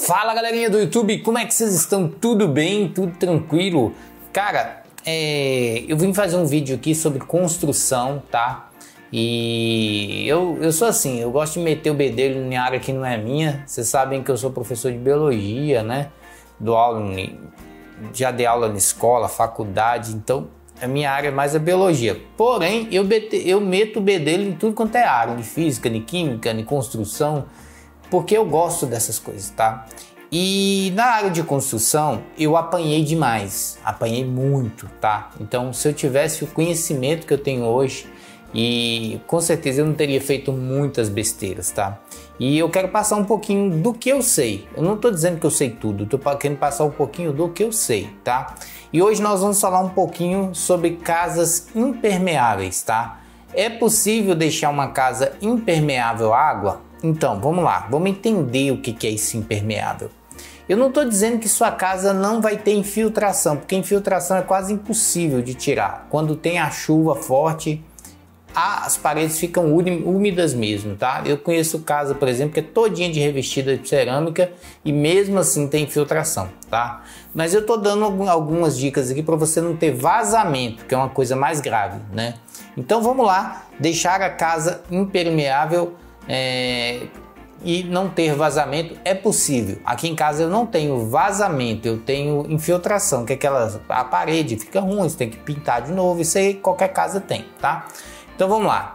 Fala galerinha do YouTube, como é que vocês estão? Tudo bem? Tudo tranquilo? Cara, eu vim fazer um vídeo aqui sobre construção, tá? E eu sou assim, eu gosto de meter o bedelho em área que não é minha. Vocês sabem que eu sou professor de biologia, né? Já dei aula na escola, faculdade, então a minha área é mais a biologia. Porém, eu meto o bedelho em tudo quanto é área, de física, de química, de construção, porque eu gosto dessas coisas, tá? E na área de construção eu apanhei demais, apanhei muito, tá? Então se eu tivesse o conhecimento que eu tenho hoje, e com certeza eu não teria feito muitas besteiras, tá? E eu quero passar um pouquinho do que eu sei. Eu não tô dizendo que eu sei tudo, tô querendo passar um pouquinho do que eu sei, tá? E hoje nós vamos falar um pouquinho sobre casas impermeáveis, tá? É possível deixar uma casa impermeável à água? Então, vamos lá, vamos entender o que é esse impermeável. Eu não estou dizendo que sua casa não vai ter infiltração, porque infiltração é quase impossível de tirar. Quando tem a chuva forte, as paredes ficam úmidas mesmo, tá? Eu conheço casa, por exemplo, que é todinha de revestida de cerâmica e mesmo assim tem infiltração, tá? Mas eu estou dando algumas dicas aqui para você não ter vazamento, que é uma coisa mais grave, né? Então vamos lá, deixar a casa impermeável e não ter vazamento é possível. Aqui em casa eu não tenho vazamento, eu tenho infiltração, que é a parede fica ruim, você tem que pintar de novo, isso aí qualquer casa tem, tá? Então vamos lá.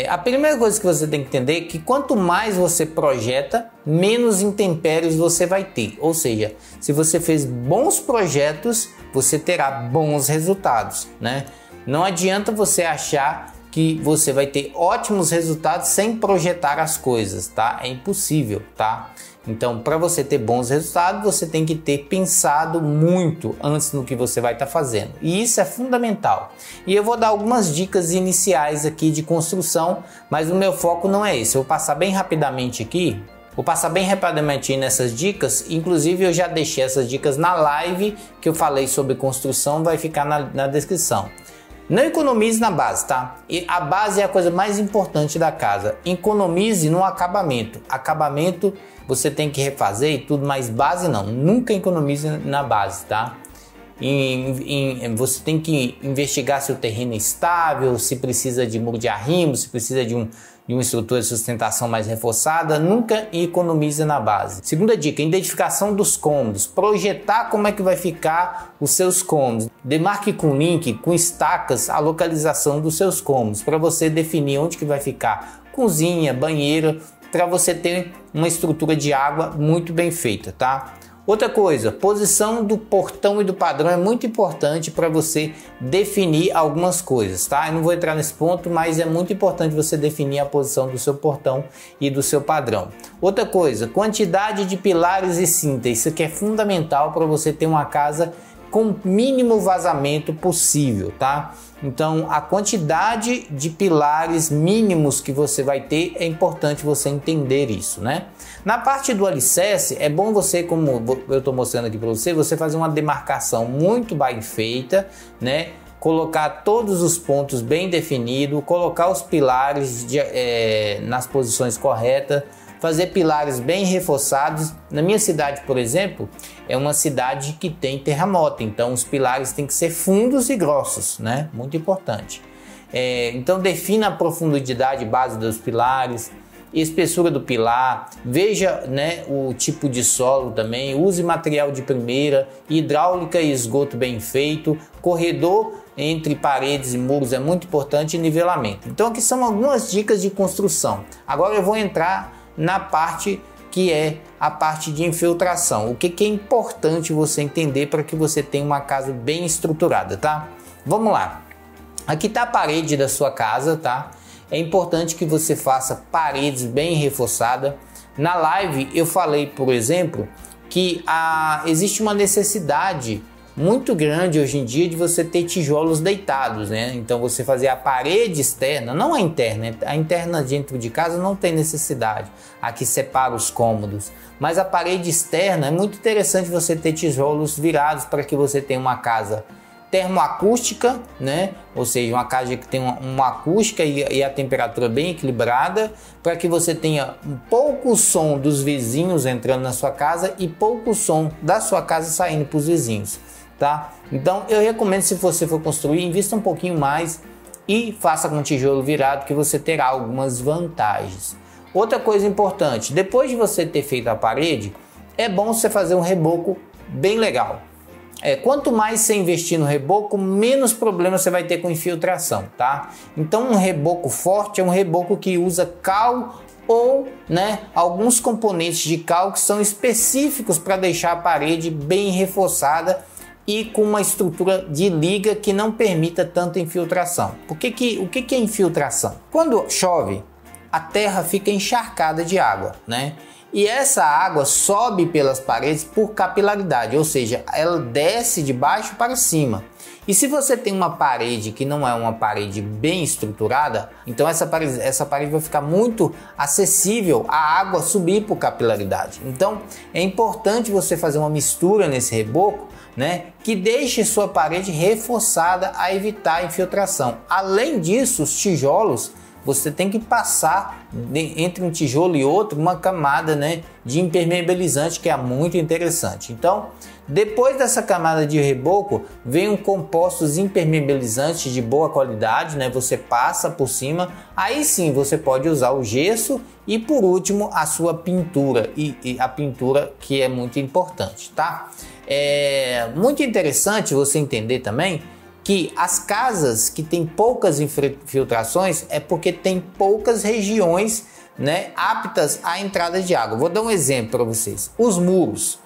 A primeira coisa que você tem que entender é que quanto mais você projeta, menos intempéries você vai ter. Ou seja, se você fez bons projetos, você terá bons resultados, né? Não adianta você achar que você vai ter ótimos resultados sem projetar as coisas, tá? É impossível, tá? Então, para você ter bons resultados, você tem que ter pensado muito antes no que você vai estar fazendo. E isso é fundamental. E eu vou dar algumas dicas iniciais aqui de construção, mas o meu foco não é esse. Eu vou passar bem rapidamente aqui. Vou passar bem rapidamente nessas dicas, inclusive eu já deixei essas dicas na live que eu falei sobre construção, vai ficar na descrição. Não economize na base, tá? E a base é a coisa mais importante da casa. Economize no acabamento. Acabamento você tem que refazer e tudo, mas base não. Nunca economize na base, tá? Você tem que investigar se o terreno é estável, se precisa de muro de arrimo, se precisa de uma estrutura de sustentação mais reforçada. Nunca economize na base. Segunda dica, identificação dos cômodos. Projetar como é que vai ficar os seus cômodos. Demarque com link, com estacas, a localização dos seus cômodos, para você definir onde que vai ficar cozinha, banheiro, para você ter uma estrutura de água muito bem feita, tá? Outra coisa, posição do portão e do padrão é muito importante para você definir algumas coisas, tá? Eu não vou entrar nesse ponto, mas é muito importante você definir a posição do seu portão e do seu padrão. Outra coisa, quantidade de pilares e cinta, isso aqui é fundamental para você ter uma casa com mínimo vazamento possível, tá? Então, a quantidade de pilares mínimos que você vai ter, é importante você entender isso, né? Na parte do alicerce, é bom você, como eu estou mostrando aqui para você fazer uma demarcação muito bem feita, né? Colocar todos os pontos bem definidos, colocar os pilares nas posições corretas, fazer pilares bem reforçados. Na minha cidade, por exemplo, é uma cidade que tem terremoto, então os pilares têm que ser fundos e grossos, né? Muito importante. Então defina a profundidade base dos pilares, espessura do pilar, veja, né, o tipo de solo também, use material de primeira, hidráulica e esgoto bem feito, corredor entre paredes e muros é muito importante, e nivelamento. Então aqui são algumas dicas de construção. Agora eu vou entrar na parte que é a parte de infiltração. O que é importante você entender para que você tenha uma casa bem estruturada, tá? Vamos lá. Aqui está a parede da sua casa, tá? É importante que você faça paredes bem reforçadas. Na live eu falei, por exemplo, que existe uma necessidade muito grande hoje em dia de você ter tijolos deitados, né? Então você fazer a parede externa, não a interna dentro de casa não tem necessidade, aqui separa os cômodos, mas a parede externa é muito interessante você ter tijolos virados para que você tenha uma casa termoacústica, né? Ou seja, uma casa que tem uma acústica e a temperatura bem equilibrada, para que você tenha um pouco som dos vizinhos entrando na sua casa e pouco som da sua casa saindo para os vizinhos, tá? Então eu recomendo, se você for construir, invista um pouquinho mais e faça com tijolo virado, que você terá algumas vantagens. Outra coisa importante, depois de você ter feito a parede, é bom você fazer um reboco bem legal. Quanto mais você investir no reboco, menos problema você vai ter com infiltração, tá? Então um reboco forte é um reboco que usa cal ou, né, alguns componentes de cal que são específicos para deixar a parede bem reforçada e com uma estrutura de liga que não permita tanta infiltração. O que é infiltração? Quando chove, a terra fica encharcada de água, né? E essa água sobe pelas paredes por capilaridade, ou seja, ela desce de baixo para cima. E se você tem uma parede que não é uma parede bem estruturada, então essa parede vai ficar muito acessível à água subir por capilaridade. Então é importante você fazer uma mistura nesse reboco, né, que deixe sua parede reforçada a evitar a infiltração. Além disso, os tijolos, você tem que passar entre um tijolo e outro uma camada, né, de impermeabilizante, que é muito interessante. Então, depois dessa camada de reboco, vem um compostos impermeabilizantes de boa qualidade, né? Você passa por cima, aí sim você pode usar o gesso e, por último, a sua pintura, e a pintura, que é muito importante, tá? É muito interessante você entender também que as casas que têm poucas infiltrações é porque tem poucas regiões, né, aptas à entrada de água. Vou dar um exemplo para vocês. Os muros.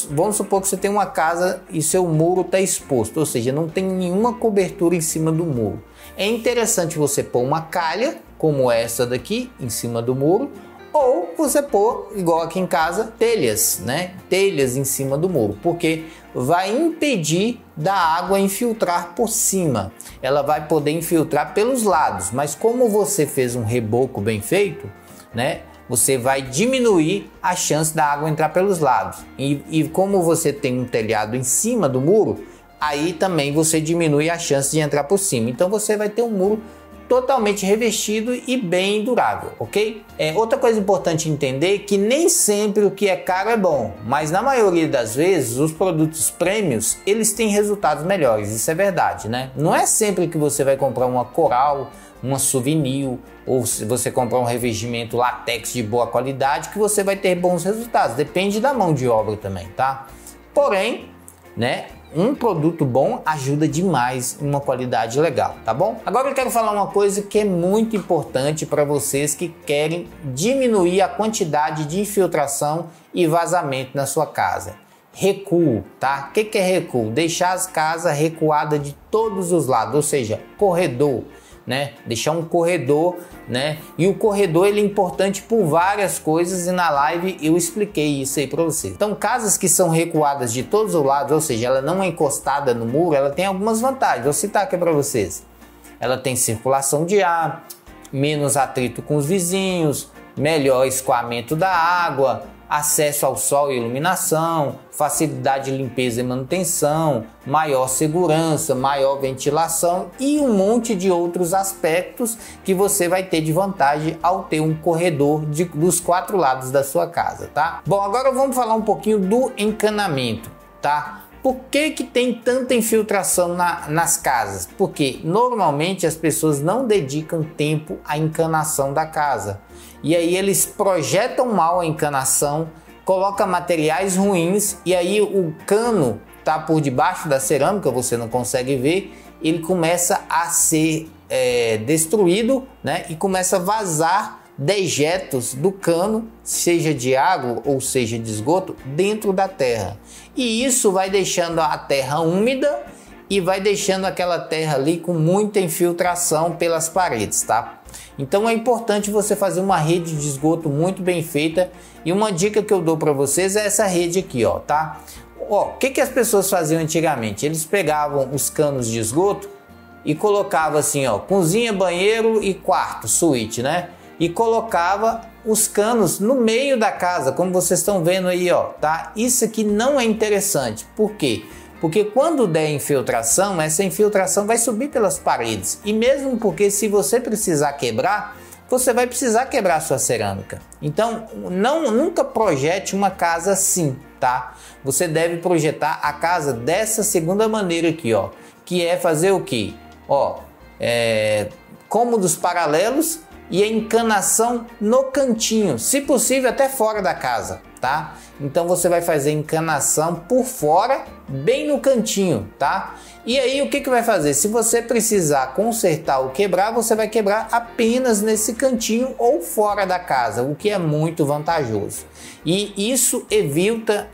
Vamos supor que você tem uma casa e seu muro está exposto, ou seja, não tem nenhuma cobertura em cima do muro. É interessante você pôr uma calha, como essa daqui, em cima do muro, ou você pôr, igual aqui em casa, telhas, né? Telhas em cima do muro, porque vai impedir da água infiltrar por cima. Ela vai poder infiltrar pelos lados, mas como você fez um reboco bem feito, né, você vai diminuir a chance da água entrar pelos lados. E como você tem um telhado em cima do muro, aí também você diminui a chance de entrar por cima. Então você vai ter um muro totalmente revestido e bem durável, ok? Outra coisa importante entender, que nem sempre o que é caro é bom, mas na maioria das vezes os produtos prêmios, eles têm resultados melhores, isso é verdade, né? Não é sempre que você vai comprar uma coral, uma souvenir, ou se você comprar um revestimento latex de boa qualidade, que você vai ter bons resultados, depende da mão de obra também, tá? Porém, né, um produto bom ajuda demais em uma qualidade legal, tá bom? Agora eu quero falar uma coisa que é muito importante para vocês que querem diminuir a quantidade de infiltração e vazamento na sua casa. Recuo, tá? O que é recuo? Deixar as casas recuadas de todos os lados, ou seja, corredor, né? Deixar um corredor, né? E o corredor, ele é importante por várias coisas, e na live eu expliquei isso aí para vocês. Então, casas que são recuadas de todos os lados, ou seja, ela não é encostada no muro, ela tem algumas vantagens. Vou citar aqui para vocês. Ela tem circulação de ar, menos atrito com os vizinhos, melhor escoamento da água, acesso ao sol e iluminação, facilidade de limpeza e manutenção, maior segurança, maior ventilação e um monte de outros aspectos que você vai ter de vantagem ao ter um corredor dos 4 lados da sua casa, tá? Bom, agora vamos falar um pouquinho do encanamento, tá? Por que tem tanta infiltração nas casas? Porque normalmente as pessoas não dedicam tempo à encanação da casa. E aí eles projetam mal a encanação, colocam materiais ruins, e aí o cano tá por debaixo da cerâmica, você não consegue ver, ele começa a ser destruído, né? E começa a vazar dejetos do cano, seja de água ou seja de esgoto, dentro da terra. E isso vai deixando a terra úmida e vai deixando aquela terra ali com muita infiltração pelas paredes, tá? Então é importante você fazer uma rede de esgoto muito bem feita, e uma dica que eu dou para vocês é essa rede aqui, ó, tá? Ó, o que as pessoas faziam antigamente? Eles pegavam os canos de esgoto e colocavam assim, ó, cozinha, banheiro e quarto, suíte, né? E colocava os canos no meio da casa, como vocês estão vendo aí, ó, tá? Isso aqui não é interessante. Por quê? Porque quando der infiltração, essa infiltração vai subir pelas paredes. E mesmo porque se você precisar quebrar, você vai precisar quebrar sua cerâmica. Então, nunca projete uma casa assim, tá? Você deve projetar a casa dessa segunda maneira aqui, ó. Que é fazer o quê? Ó, cômodos paralelos e a encanação no cantinho, se possível até fora da casa, tá? Então você vai fazer encanação por fora, bem no cantinho, tá? E aí o que vai fazer? Se você precisar consertar ou quebrar, você vai quebrar apenas nesse cantinho ou fora da casa, o que é muito vantajoso. E isso evita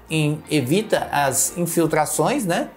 as infiltrações, né?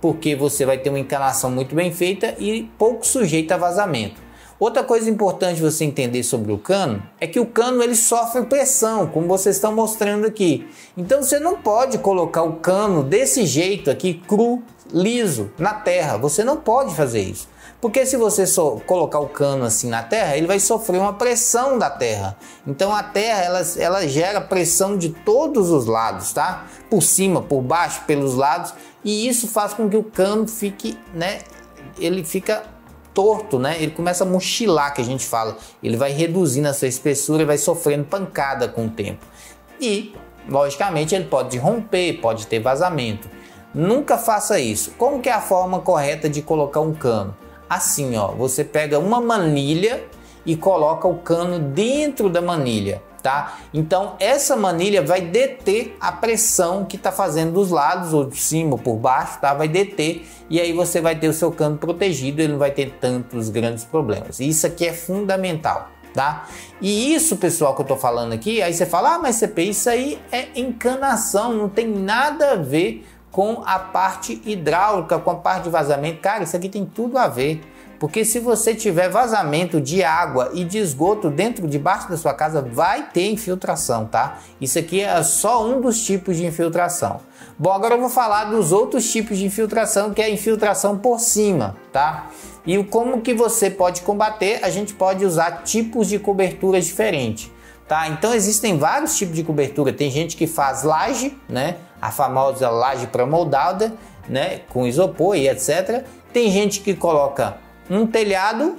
Porque você vai ter uma encanação muito bem feita e pouco sujeita a vazamento. Outra coisa importante você entender sobre o cano é que o cano ele sofre pressão, como vocês estão mostrando aqui. Então você não pode colocar o cano desse jeito aqui, cru, liso, na terra. Você não pode fazer isso. Porque se você só colocar o cano assim na terra, ele vai sofrer uma pressão da terra. Então a terra ela gera pressão de todos os lados, tá? Por cima, por baixo, pelos lados. E isso faz com que o cano fique, né? Ele fica torto, né? Ele começa a mochilar, que a gente fala. Ele vai reduzindo a sua espessura e vai sofrendo pancada com o tempo. E, logicamente, ele pode romper, pode ter vazamento. Nunca faça isso. Como que é a forma correta de colocar um cano? Assim, ó, você pega uma manilha e coloca o cano dentro da manilha, tá? Então essa manilha vai deter a pressão que está fazendo dos lados, ou de cima ou por baixo, tá? Vai deter, e aí você vai ter o seu cano protegido, ele não vai ter tantos grandes problemas. Isso aqui é fundamental, tá? E isso, pessoal, que eu tô falando aqui, aí você fala, ah, mas CP, isso aí é encanação, não tem nada a ver com a parte hidráulica, com a parte de vazamento. Cara, isso aqui tem tudo a ver. Porque se você tiver vazamento de água e de esgoto debaixo da sua casa, vai ter infiltração, tá? Isso aqui é só um dos tipos de infiltração. Bom, agora eu vou falar dos outros tipos de infiltração, que é a infiltração por cima, tá? E como que você pode combater? A gente pode usar tipos de coberturas diferentes, tá? Então existem vários tipos de cobertura. Tem gente que faz laje, né? A famosa laje pré-moldada, né? Com isopor e etc. Tem gente que coloca um telhado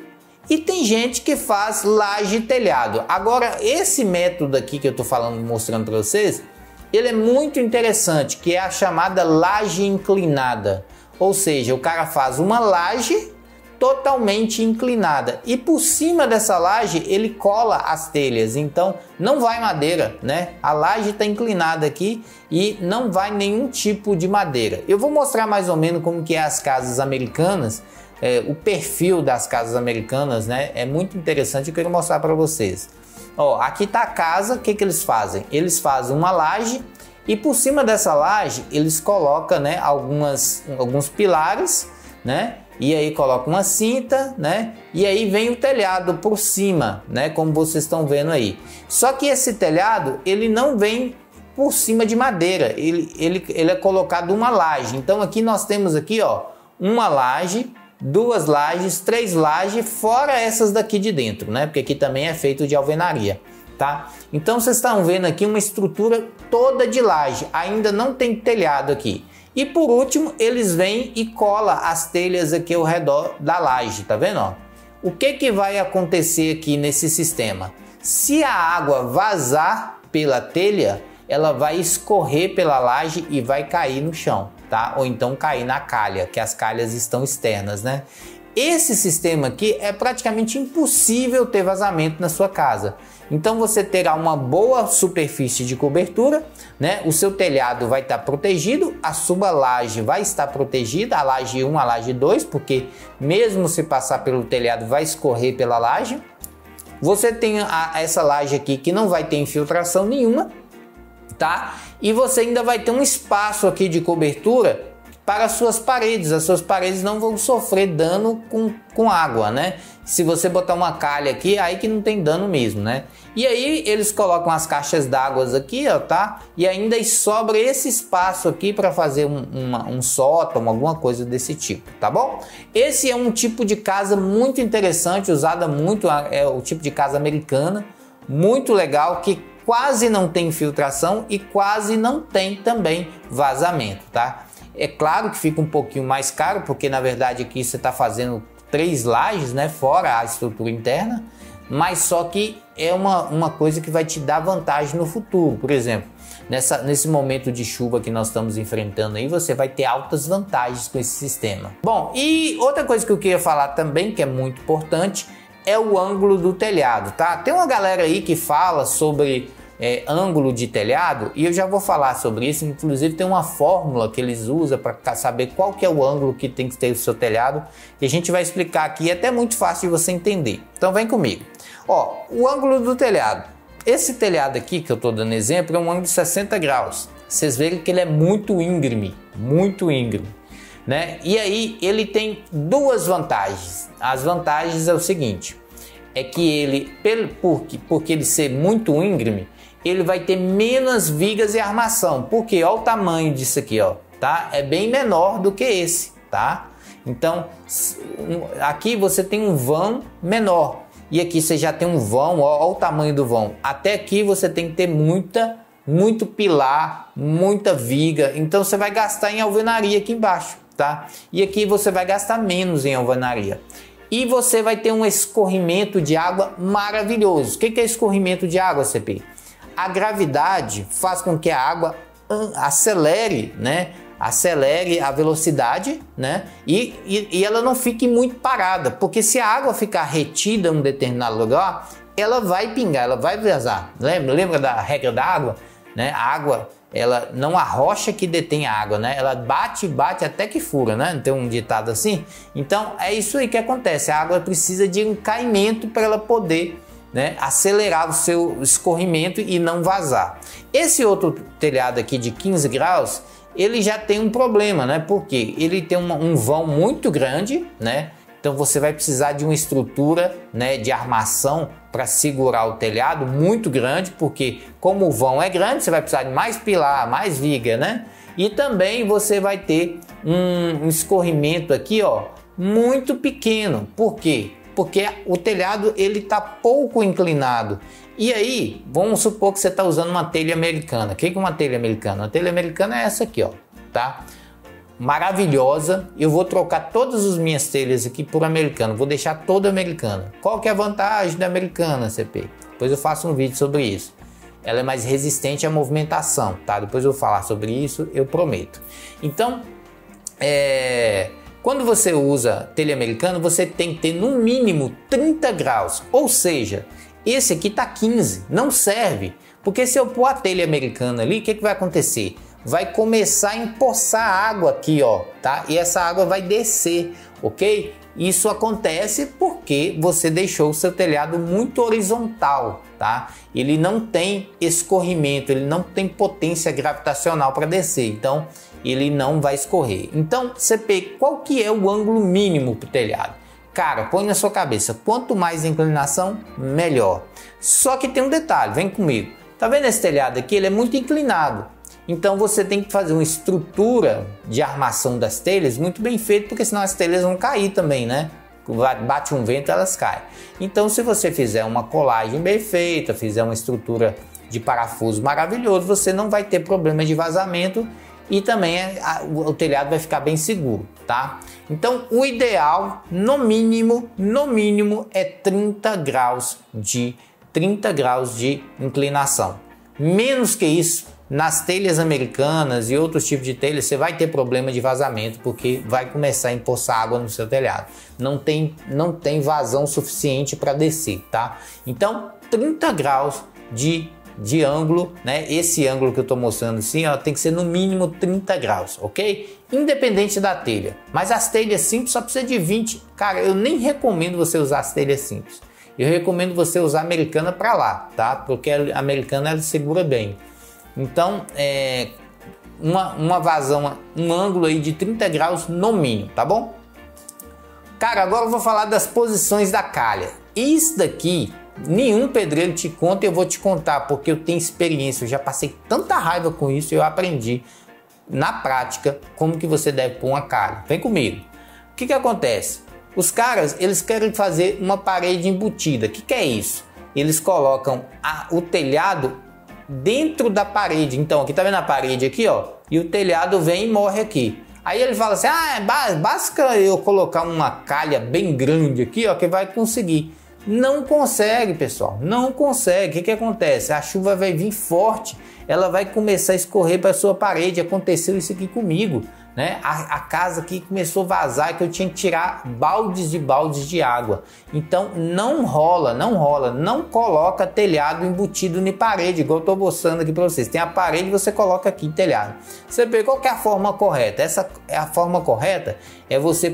e tem gente que faz laje e telhado. Agora, esse método aqui que eu tô falando, mostrando para vocês, ele é muito interessante, que é a chamada laje inclinada. Ou seja, o cara faz uma laje totalmente inclinada e por cima dessa laje ele cola as telhas, então não vai madeira, né? A laje está inclinada aqui e não vai nenhum tipo de madeira. Eu vou mostrar mais ou menos como que é as casas americanas, o perfil das casas americanas, né? É muito interessante, eu quero mostrar para vocês. Ó, aqui tá a casa, o que eles fazem? Eles fazem uma laje e por cima dessa laje eles colocam, né, alguns pilares, né? E aí coloca uma cinta, né? E aí vem o telhado por cima, né? Como vocês estão vendo aí. Só que esse telhado, ele não vem por cima de madeira. Ele é colocado uma laje. Então aqui nós temos aqui, ó, uma laje, duas lajes, três lajes, fora essas daqui de dentro, né? Porque aqui também é feito de alvenaria, tá? Então vocês estão vendo aqui uma estrutura toda de laje. Ainda não tem telhado aqui. E por último, eles vêm e colam as telhas aqui ao redor da laje, tá vendo? Ó? O que vai acontecer aqui nesse sistema? Se a água vazar pela telha, ela vai escorrer pela laje e vai cair no chão, tá? Ou então cair na calha, que as calhas estão externas, né? Esse sistema aqui é praticamente impossível ter vazamento na sua casa. Então você terá uma boa superfície de cobertura, né? O seu telhado vai estar protegido, a sua laje vai estar protegida, a laje 1, a laje 2, porque mesmo se passar pelo telhado vai escorrer pela laje. Você tem essa laje aqui que não vai ter infiltração nenhuma, tá? E você ainda vai ter um espaço aqui de cobertura para as suas paredes não vão sofrer dano com água, né? Se você botar uma calha aqui, aí que não tem dano mesmo, né? E aí eles colocam as caixas d'água aqui, ó, tá? E ainda sobra esse espaço aqui para fazer um sótão, alguma coisa desse tipo, tá bom? Esse é um tipo de casa muito interessante, usada muito, é o tipo de casa americana, muito legal, que quase não tem infiltração e quase não tem também vazamento, tá? É claro que fica um pouquinho mais caro, porque na verdade aqui você está fazendo 3 lajes, né, fora a estrutura interna, mas só que é uma coisa que vai te dar vantagem no futuro. Por exemplo, nesse momento de chuva que nós estamos enfrentando aí, você vai ter altas vantagens com esse sistema. Bom, e outra coisa que eu queria falar também, que é muito importante, é o ângulo do telhado, tá? Tem uma galera aí que fala sobre ângulo de telhado, e eu já vou falar sobre isso. Inclusive tem uma fórmula que eles usam para saber qual que é o ângulo que tem que ter o seu telhado, e a gente vai explicar aqui, é até muito fácil de você entender. Então vem comigo. Ó, o ângulo do telhado. Esse telhado aqui que eu estou dando exemplo é um ângulo de 60 graus. Vocês verem que ele é muito íngreme, né? E aí ele tem duas vantagens. As vantagens é o seguinte, é que ele, porque ele ser muito íngreme, ele vai ter menos vigas e armação. Porque olha o tamanho disso aqui, ó, tá? É bem menor do que esse, tá? Então, aqui você tem um vão menor. E aqui você já tem um vão, olha o tamanho do vão. Até aqui você tem que ter muito pilar, muita viga. Então você vai gastar em alvenaria aqui embaixo, tá? E aqui você vai gastar menos em alvenaria. E você vai ter um escorrimento de água maravilhoso. O que é escorrimento de água, CP? A gravidade faz com que a água acelere, né? Acelere a velocidade, né? E ela não fique muito parada, porque se a água ficar retida em um determinado lugar, ela vai pingar, ela vai vazar. Lembra da regra da água, né? A água, ela não a rocha que detém a água, né? Ela bate até que fura, né? Não tem um ditado assim? Então é isso aí que acontece. A água precisa de um caimento para ela poder, né, acelerar o seu escorrimento e não vazar. Esse outro telhado aqui de 15 graus, ele já tem um problema, né? Porque ele tem um vão muito grande, né? Então você vai precisar de uma estrutura, né, de armação para segurar o telhado muito grande, porque como o vão é grande, você vai precisar de mais pilar, mais viga, né? E também você vai ter um escorrimento aqui, ó, muito pequeno. Por quê? Porque o telhado ele está pouco inclinado. E aí, vamos supor que você está usando uma telha americana. O que é uma telha americana? A telha americana é essa aqui, ó, tá? Maravilhosa. Eu vou trocar todas as minhas telhas aqui por americana. Vou deixar toda americana. Qual que é a vantagem da americana, CP? Depois eu faço um vídeo sobre isso. Ela é mais resistente à movimentação, tá? Depois eu vou falar sobre isso, eu prometo. Então, quando você usa telha americana, você tem que ter no mínimo 30 graus. Ou seja, esse aqui tá 15, não serve. Porque se eu pôr a telha americana ali, o que vai acontecer? Vai começar a empoçar água aqui, ó, tá? E essa água vai descer, ok? Isso acontece porque você deixou o seu telhado muito horizontal, tá? Ele não tem escorrimento, ele não tem potência gravitacional para descer, então ele não vai escorrer. Então, CP, qual que é o ângulo mínimo para o telhado? Cara, põe na sua cabeça, quanto mais inclinação, melhor. Só que tem um detalhe, vem comigo. Tá vendo esse telhado aqui? Ele é muito inclinado. Então você tem que fazer uma estrutura de armação das telhas muito bem feita, porque senão as telhas vão cair também, né? Bate um vento, elas caem. Então se você fizer uma colagem bem feita, fizer uma estrutura de parafuso maravilhoso, você não vai ter problema de vazamento e também o telhado vai ficar bem seguro, tá? Então o ideal, no mínimo é 30 graus de inclinação. Menos que isso, nas telhas americanas e outros tipos de telhas, você vai ter problema de vazamento, porque vai começar a empoçar água no seu telhado. Não tem vazão suficiente para descer, tá? Então, 30 graus de ângulo, né? Esse ângulo que eu estou mostrando assim, ó, tem que ser no mínimo 30 graus, ok? Independente da telha. Mas as telhas simples só precisa de 20. Cara, eu nem recomendo você usar as telhas simples. Eu recomendo você usar a americana para lá, tá? Porque a americana ela segura bem. Então, uma vazão, um ângulo aí de 30 graus no mínimo, tá bom? Cara, agora eu vou falar das posições da calha. Isso daqui, nenhum pedreiro te conta e eu vou te contar, porque eu tenho experiência, eu já passei tanta raiva com isso e eu aprendi na prática como que você deve pôr uma calha. Vem comigo. O que acontece? Os caras, eles querem fazer uma parede embutida. O que é isso? Eles colocam o telhado dentro da parede. Então, aqui tá vendo a parede aqui, ó? E o telhado vem e morre aqui. Aí ele fala assim, basta eu colocar uma calha bem grande aqui, ó, que vai conseguir. Não consegue, pessoal, não consegue. O que acontece? A chuva vai vir forte, ela vai começar a escorrer para a sua parede. Aconteceu isso aqui comigo, né? A casa aqui começou a vazar, que eu tinha que tirar baldes de água. Então não rola, não coloca telhado embutido na parede, igual eu estou mostrando aqui para vocês. Tem a parede, você coloca aqui telhado. Você vê qual que é a forma correta? Essa é a forma correta, é você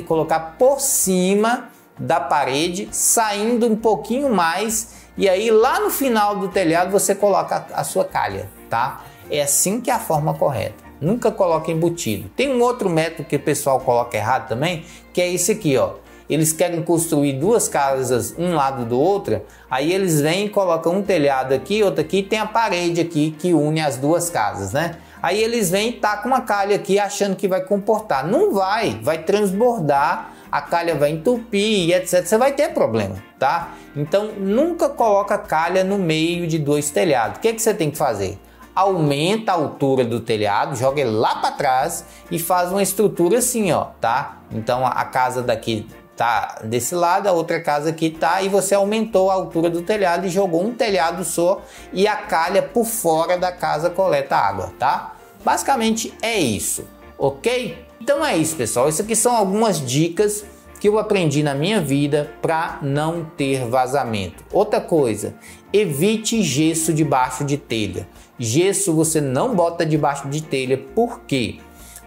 colocar por cima da parede, saindo um pouquinho mais, e aí lá no final do telhado você coloca a sua calha, tá? É assim que é a forma correta. Nunca coloca embutido. Tem um outro método que o pessoal coloca errado também, que é esse aqui, ó. Eles querem construir duas casas um lado do outro, aí eles vêm e colocam um telhado aqui, outro aqui, tem a parede aqui que une as duas casas, né? Aí eles vêm e tacam uma calha aqui achando que vai comportar. Não vai transbordar, a calha vai entupir e etc. Você vai ter problema, tá? Então nunca coloca calha no meio de dois telhados. O que você tem que fazer? Aumenta a altura do telhado, joga ele lá para trás e faz uma estrutura assim, ó, tá? Então a casa daqui tá desse lado, a outra casa aqui tá, e você aumentou a altura do telhado e jogou um telhado só, e a calha por fora da casa coleta água, tá? Basicamente é isso, ok? Então é isso, pessoal. Isso aqui são algumas dicas que eu aprendi na minha vida para não ter vazamento. Outra coisa, evite gesso debaixo de telha. Gesso você não bota debaixo de telha. Por quê?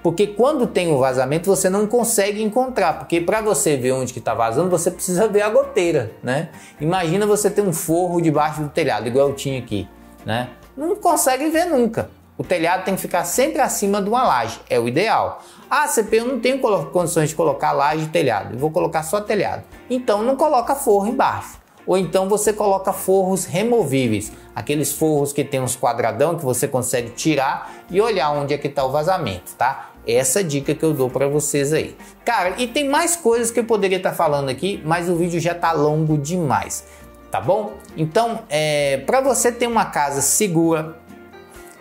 Porque quando tem o vazamento você não consegue encontrar, porque para você ver onde que está vazando você precisa ver a goteira, né? Imagina você ter um forro debaixo do telhado, igual eu tinha aqui, né? Não consegue ver nunca. O telhado tem que ficar sempre acima de uma laje, é o ideal. CP, eu não tenho condições de colocar laje e telhado, eu vou colocar só telhado. Então não coloca forro embaixo. Ou então você coloca forros removíveis, aqueles forros que tem uns quadradão que você consegue tirar e olhar onde é que está o vazamento, tá? Essa dica que eu dou para vocês aí. Cara, e tem mais coisas que eu poderia estar falando aqui, mas o vídeo já está longo demais, tá bom? Então, para você ter uma casa segura,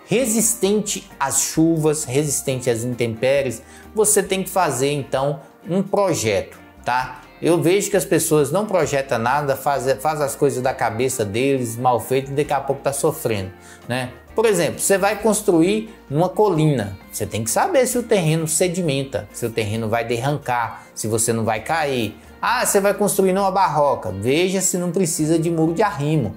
resistente às chuvas, resistente às intempéries, você tem que fazer então um projeto, tá? Eu vejo que as pessoas não projetam nada, faz as coisas da cabeça deles, mal feito, e daqui a pouco tá sofrendo, né? Por exemplo, você vai construir numa colina, você tem que saber se o terreno sedimenta, se o terreno vai derrancar, se você não vai cair. Você vai construir numa barroca, veja se não precisa de muro de arrimo.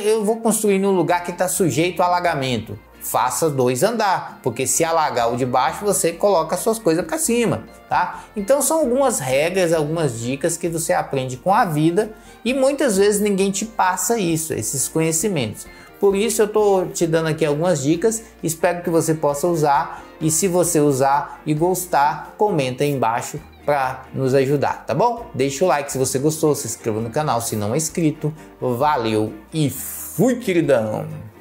Eu vou construir num lugar que está sujeito a alagamento. Faça 2 andar, porque se alagar o de baixo, você coloca suas coisas para cima, tá? Então são algumas regras, algumas dicas que você aprende com a vida e muitas vezes ninguém te passa isso, esses conhecimentos. Por isso eu tô te dando aqui algumas dicas, espero que você possa usar e se você usar e gostar, comenta aí embaixo para nos ajudar, tá bom? Deixa o like se você gostou, se inscreva no canal se não é inscrito. Valeu e fui, queridão!